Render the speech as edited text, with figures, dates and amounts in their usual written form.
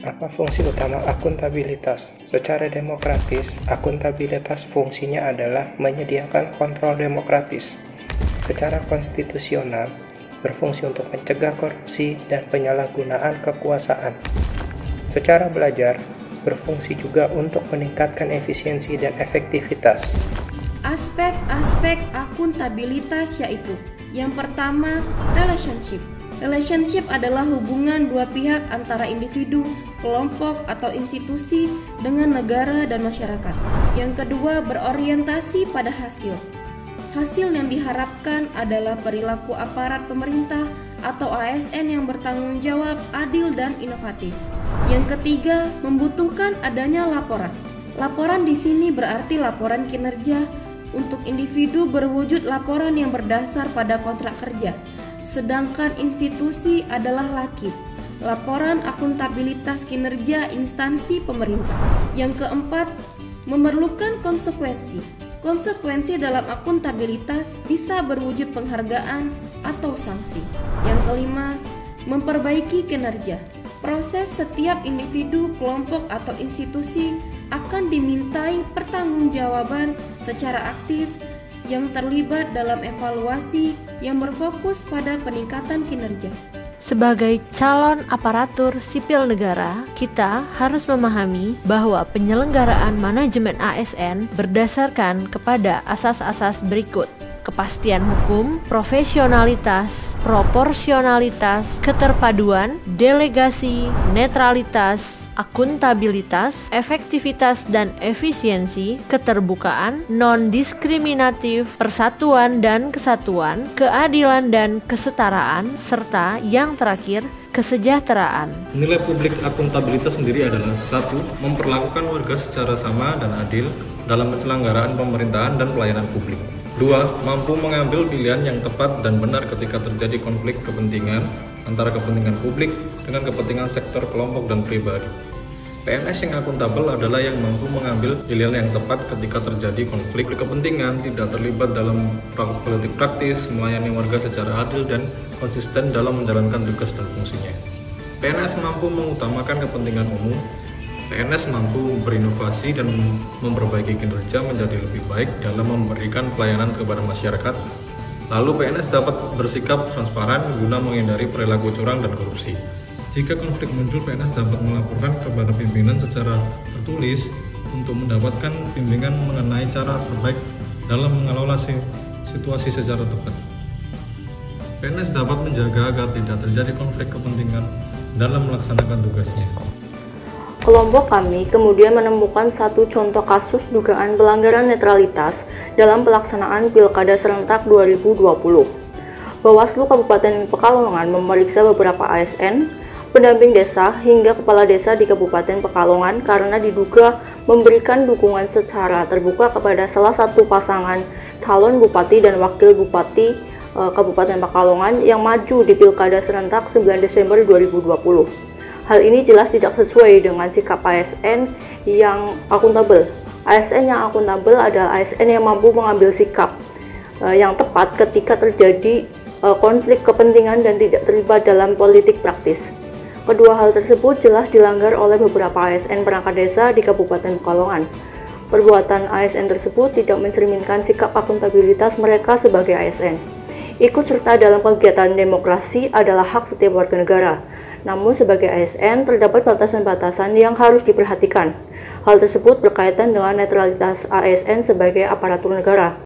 Apa fungsi utama akuntabilitas? Secara demokratis, akuntabilitas fungsinya adalah menyediakan kontrol demokratis. Secara konstitusional, berfungsi untuk mencegah korupsi dan penyalahgunaan kekuasaan. Secara belajar, berfungsi juga untuk meningkatkan efisiensi dan efektivitas. Aspek-aspek akuntabilitas yaitu: yang pertama, relationship. Relationship adalah hubungan dua pihak antara individu, kelompok, atau institusi dengan negara dan masyarakat. Yang kedua, berorientasi pada hasil. Hasil yang diharapkan adalah perilaku aparat pemerintah atau ASN yang bertanggung jawab, adil, dan inovatif. Yang ketiga, membutuhkan adanya laporan. Laporan di sini berarti laporan kinerja. Untuk individu berwujud laporan yang berdasar pada kontrak kerja, sedangkan institusi adalah lakib, laporan akuntabilitas kinerja instansi pemerintah. Yang keempat, memerlukan konsekuensi. Konsekuensi dalam akuntabilitas bisa berwujud penghargaan atau sanksi. Yang kelima, memperbaiki kinerja. Proses setiap individu, kelompok, atau institusi akan dimintai pertanggungjawaban secara aktif yang terlibat dalam evaluasi yang berfokus pada peningkatan kinerja. Sebagai calon aparatur sipil negara, kita harus memahami bahwa penyelenggaraan manajemen ASN berdasarkan kepada asas-asas berikut: kepastian hukum, profesionalitas, proporsionalitas, keterpaduan, delegasi, netralitas, akuntabilitas, efektivitas dan efisiensi, keterbukaan, non-diskriminatif, persatuan dan kesatuan, keadilan dan kesetaraan, serta yang terakhir, kesejahteraan. Nilai publik akuntabilitas sendiri adalah: 1. Memperlakukan warga secara sama dan adil dalam penyelenggaraan pemerintahan dan pelayanan publik. 2. Mampu mengambil pilihan yang tepat dan benar ketika terjadi konflik kepentingan antara kepentingan publik dengan kepentingan sektor, kelompok, dan pribadi. PNS yang akuntabel adalah yang mampu mengambil pilihan yang tepat ketika terjadi konflik kepentingan, tidak terlibat dalam politik praktis, melayani warga secara adil dan konsisten dalam menjalankan tugas dan fungsinya. PNS mampu mengutamakan kepentingan umum. PNS mampu berinovasi dan memperbaiki kinerja menjadi lebih baik dalam memberikan pelayanan kepada masyarakat. Lalu PNS dapat bersikap transparan guna menghindari perilaku curang dan korupsi. Jika konflik muncul, PNS dapat melaporkan kepada pimpinan secara tertulis untuk mendapatkan bimbingan mengenai cara terbaik dalam mengelola situasi secara tepat. PNS dapat menjaga agar tidak terjadi konflik kepentingan dalam melaksanakan tugasnya. Kelompok kami kemudian menemukan satu contoh kasus dugaan pelanggaran netralitas dalam pelaksanaan Pilkada Serentak 2020. Bawaslu Kabupaten Pekalongan memeriksa beberapa ASN, pendamping desa, hingga kepala desa di Kabupaten Pekalongan karena diduga memberikan dukungan secara terbuka kepada salah satu pasangan calon bupati dan wakil bupati Kabupaten Pekalongan yang maju di Pilkada Serentak 9 Desember 2020. Hal ini jelas tidak sesuai dengan sikap ASN yang akuntabel. ASN yang akuntabel adalah ASN yang mampu mengambil sikap yang tepat ketika terjadi konflik kepentingan dan tidak terlibat dalam politik praktis. Kedua hal tersebut jelas dilanggar oleh beberapa ASN perangkat desa di Kabupaten Pekalongan. Perbuatan ASN tersebut tidak mencerminkan sikap akuntabilitas mereka sebagai ASN. Ikut serta dalam kegiatan demokrasi adalah hak setiap warga negara. Namun sebagai ASN terdapat batasan-batasan yang harus diperhatikan. Hal tersebut berkaitan dengan netralitas ASN sebagai aparatur negara.